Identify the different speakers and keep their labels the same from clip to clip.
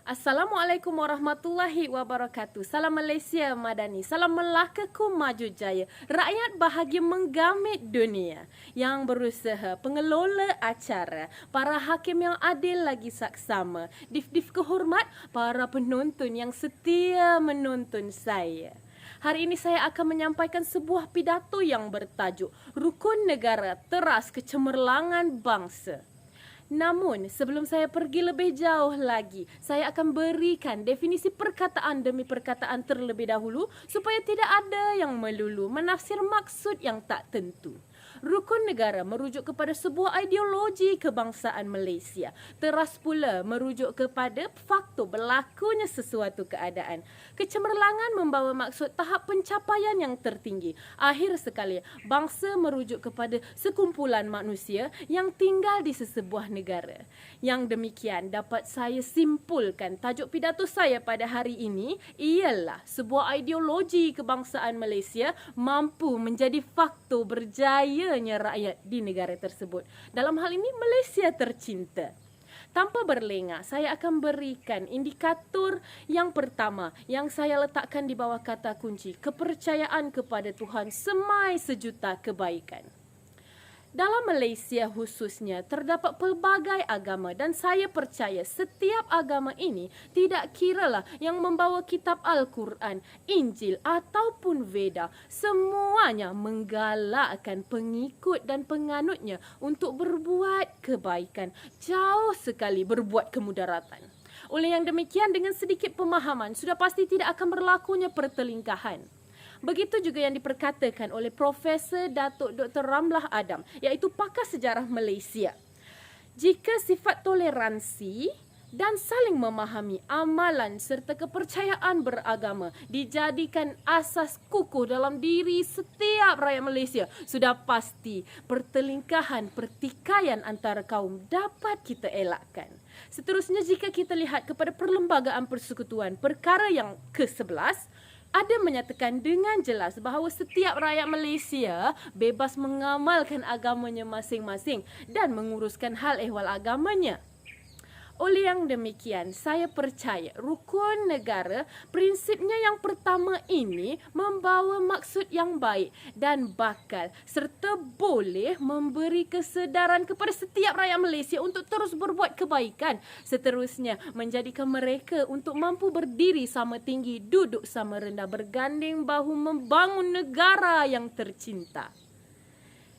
Speaker 1: Assalamualaikum warahmatullahi wabarakatuh. Salam Malaysia Madani. Salam Melakaku Maju Jaya. Rakyat bahagia menggamit dunia. Yang berusaha, pengelola acara, para hakim yang adil lagi saksama. Dif-dif kehormat, para penonton yang setia menonton saya. Hari ini saya akan menyampaikan sebuah pidato yang bertajuk Rukun Negara Teras Kecemerlangan Bangsa. Namun, sebelum saya pergi lebih jauh lagi, saya akan berikan definisi perkataan demi perkataan terlebih dahulu supaya tidak ada yang melulu menafsir maksud yang tak tentu. Rukun negara merujuk kepada sebuah ideologi kebangsaan Malaysia. Teras pula merujuk kepada faktor berlakunya sesuatu keadaan. Kecemerlangan membawa maksud tahap pencapaian yang tertinggi. Akhir sekali, bangsa merujuk kepada sekumpulan manusia yang tinggal di sesebuah negara. Yang demikian dapat saya simpulkan tajuk pidato saya pada hari ini ialah sebuah ideologi kebangsaan Malaysia mampu menjadi faktor berjayanya rakyat di negara tersebut. Dalam hal ini Malaysia tercinta. Tanpa berlengah, saya akan berikan indikator yang pertama yang saya letakkan di bawah kata kunci, kepercayaan kepada Tuhan semai sejuta kebaikan. Dalam Malaysia khususnya, terdapat pelbagai agama dan saya percaya setiap agama ini tidak kiralah yang membawa kitab Al-Quran, Injil ataupun Veda. Semuanya menggalakkan pengikut dan penganutnya untuk berbuat kebaikan, jauh sekali berbuat kemudaratan. Oleh yang demikian, dengan sedikit pemahaman, sudah pasti tidak akan berlakunya pertelingkahan. Begitu juga yang diperkatakan oleh Profesor Datuk Dr. Ramlah Adam, iaitu pakar sejarah Malaysia. Jika sifat toleransi dan saling memahami amalan serta kepercayaan beragama dijadikan asas kukuh dalam diri setiap rakyat Malaysia, sudah pasti pertelingkahan, pertikaian antara kaum dapat kita elakkan. Seterusnya, jika kita lihat kepada Perlembagaan Persekutuan Perkara yang ke-11, ada menyatakan dengan jelas bahawa setiap rakyat Malaysia bebas mengamalkan agamanya masing-masing dan menguruskan hal ehwal agamanya. Oleh yang demikian, saya percaya rukun negara prinsipnya yang pertama ini membawa maksud yang baik dan bakal serta boleh memberi kesedaran kepada setiap rakyat Malaysia untuk terus berbuat kebaikan. Seterusnya, menjadikan mereka untuk mampu berdiri sama tinggi, duduk sama rendah, berganding bahu membangun negara yang tercinta.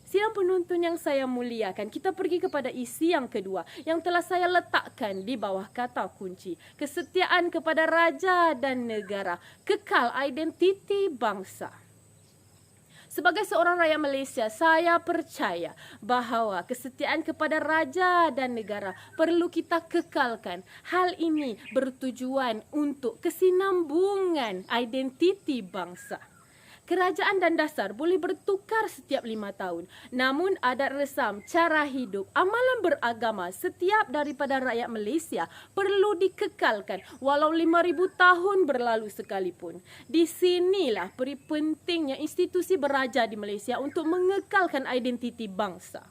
Speaker 1: Sidang penonton yang saya muliakan, kita pergi kepada isi yang kedua yang telah saya letakkan di bawah kata kunci. Kesetiaan kepada raja dan negara, kekal identiti bangsa. Sebagai seorang rakyat Malaysia, saya percaya bahawa kesetiaan kepada raja dan negara perlu kita kekalkan. Hal ini bertujuan untuk kesinambungan identiti bangsa. Kerajaan dan dasar boleh bertukar setiap 5 tahun. Namun adat resam, cara hidup, amalan beragama setiap daripada rakyat Malaysia perlu dikekalkan walau 5,000 tahun berlalu sekalipun. Di sinilah peri pentingnya institusi beraja di Malaysia untuk mengekalkan identiti bangsa.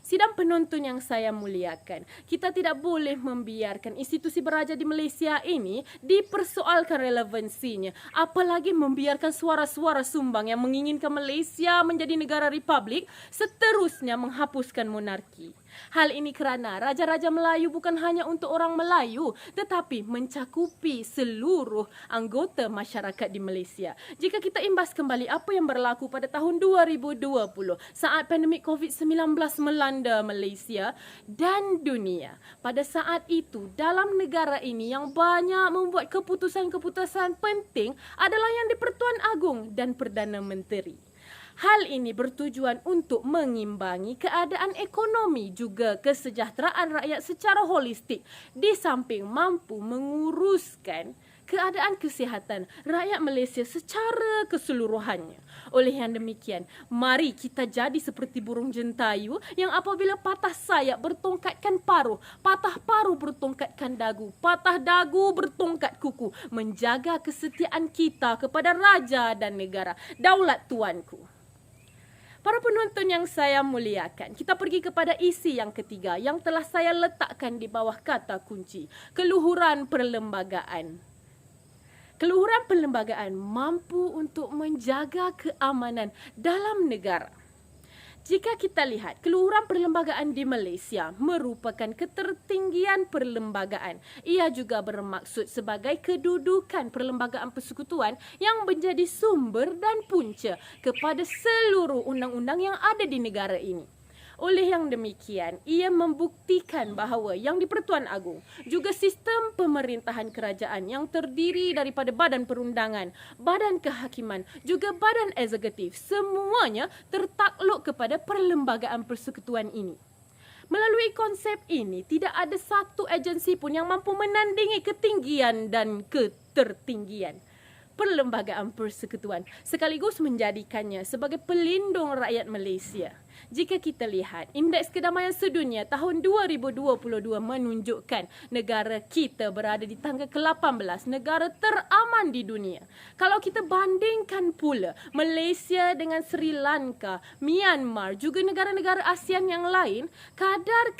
Speaker 1: Sidang penonton yang saya muliakan, kita tidak boleh membiarkan institusi beraja di Malaysia ini dipersoalkan relevansinya, apalagi membiarkan suara-suara sumbang yang menginginkan Malaysia menjadi negara republik seterusnya menghapuskan monarki. Hal ini kerana Raja-Raja Melayu bukan hanya untuk orang Melayu tetapi mencakupi seluruh anggota masyarakat di Malaysia. Jika kita imbas kembali apa yang berlaku pada tahun 2020 saat pandemik COVID-19 melanda Malaysia dan dunia. Pada saat itu, dalam negara ini yang banyak membuat keputusan-keputusan penting adalah yang di-Pertuan Agong dan Perdana Menteri. Hal ini bertujuan untuk mengimbangi keadaan ekonomi juga kesejahteraan rakyat secara holistik di samping mampu menguruskan keadaan kesihatan rakyat Malaysia secara keseluruhannya. Oleh yang demikian, mari kita jadi seperti burung jentayu yang apabila patah sayap bertongkatkan paruh, patah paruh bertongkatkan dagu, patah dagu bertongkat kuku, menjaga kesetiaan kita kepada raja dan negara. Daulat tuanku. Para penonton yang saya muliakan, kita pergi kepada isi yang ketiga yang telah saya letakkan di bawah kata kunci, keluhuran perlembagaan. Keluhuran perlembagaan mampu untuk menjaga keamanan dalam negara. Jika kita lihat, keluhuran perlembagaan di Malaysia merupakan ketertinggian perlembagaan. Ia juga bermaksud sebagai kedudukan perlembagaan persekutuan yang menjadi sumber dan punca kepada seluruh undang-undang yang ada di negara ini. Oleh yang demikian, ia membuktikan bahawa yang di-Pertuan Agong juga sistem pemerintahan kerajaan yang terdiri daripada badan perundangan, badan kehakiman, juga badan eksekutif, semuanya tertakluk kepada perlembagaan persekutuan ini. Melalui konsep ini, tidak ada satu agensi pun yang mampu menandingi ketinggian dan ketertinggian perlembagaan persekutuan, sekaligus menjadikannya sebagai pelindung rakyat Malaysia. Jika kita lihat, Indeks Kedamaian Sedunia tahun 2022 menunjukkan negara kita berada di tangga ke-18 negara teraman di dunia. Kalau kita bandingkan pula Malaysia dengan Sri Lanka, Myanmar, juga negara-negara ASEAN yang lain, kadar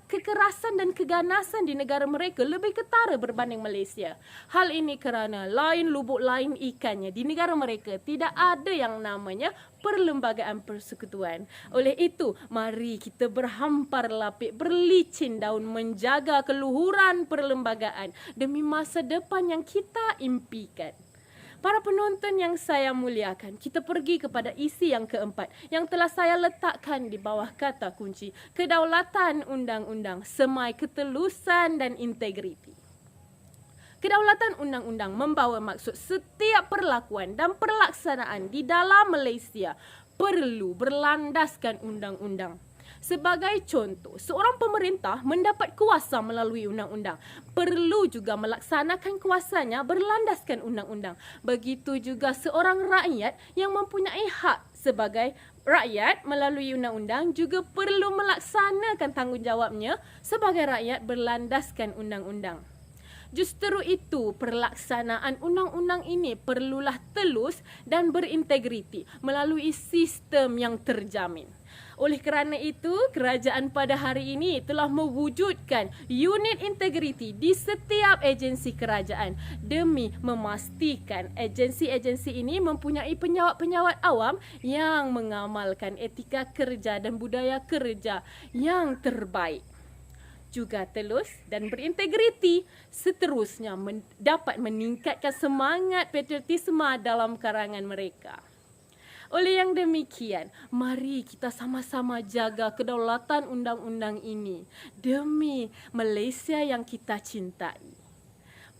Speaker 1: kekerasan dan keganasan di negara mereka lebih ketara berbanding Malaysia. Hal ini kerana lain lubuk lain ikannya, di negara mereka tidak ada yang namanya perlembagaan persekutuan. Oleh itu, mari kita berhampar lapik, berlicin daun menjaga keluhuran perlembagaan demi masa depan yang kita impikan. Para penonton yang saya muliakan, kita pergi kepada isi yang keempat yang telah saya letakkan di bawah kata kunci, kedaulatan undang-undang, semai ketelusan dan integriti. Kedaulatan undang-undang membawa maksud setiap perlakuan dan perlaksanaan di dalam Malaysia perlu berlandaskan undang-undang. Sebagai contoh, seorang pemerintah mendapat kuasa melalui undang-undang, perlu juga melaksanakan kuasanya berlandaskan undang-undang. Begitu juga seorang rakyat yang mempunyai hak sebagai rakyat melalui undang-undang juga perlu melaksanakan tanggungjawabnya sebagai rakyat berlandaskan undang-undang. Justru itu, perlaksanaan undang-undang ini perlulah telus dan berintegriti melalui sistem yang terjamin. Oleh kerana itu, kerajaan pada hari ini telah mewujudkan unit integriti di setiap agensi kerajaan demi memastikan agensi-agensi ini mempunyai penyawat-penyawat awam yang mengamalkan etika kerja dan budaya kerja yang terbaik. Juga telus dan berintegriti, seterusnya dapat meningkatkan semangat patriotisme dalam karangan mereka. Oleh yang demikian, mari kita sama-sama jaga kedaulatan undang-undang ini demi Malaysia yang kita cintai.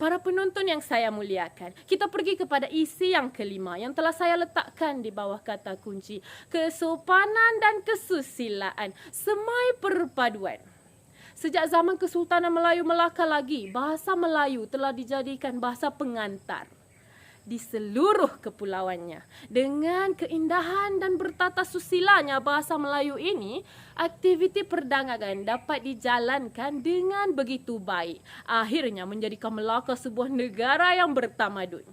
Speaker 1: Para penonton yang saya muliakan, kita pergi kepada isi yang kelima yang telah saya letakkan di bawah kata kunci, kesopanan dan kesusilaan, semai perpaduan. Sejak zaman Kesultanan Melayu Melaka lagi, bahasa Melayu telah dijadikan bahasa pengantar di seluruh kepulauannya. Dengan keindahan dan bertata susilanya bahasa Melayu ini, aktiviti perdagangan dapat dijalankan dengan begitu baik. Akhirnya menjadikan Melaka sebuah negara yang bertamadun.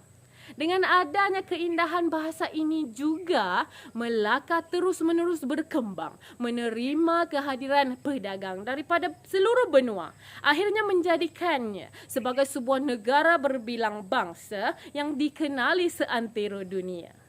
Speaker 1: Dengan adanya keindahan bahasa ini juga, Melaka terus-menerus berkembang, menerima kehadiran pedagang daripada seluruh benua. Akhirnya menjadikannya sebagai sebuah negara berbilang bangsa yang dikenali seantero dunia.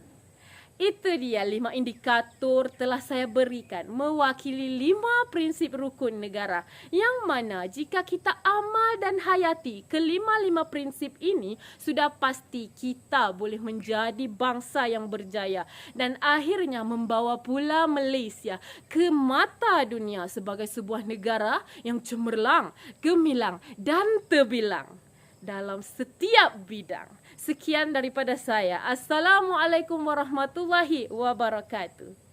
Speaker 1: Itu dia 5 indikator telah saya berikan mewakili 5 prinsip rukun negara yang mana jika kita amal dan hayati kelima-lima prinsip ini, sudah pasti kita boleh menjadi bangsa yang berjaya dan akhirnya membawa pula Malaysia ke mata dunia sebagai sebuah negara yang cemerlang, gemilang dan terbilang dalam setiap bidang. Sekian daripada saya. Assalamualaikum warahmatullahi wabarakatuh.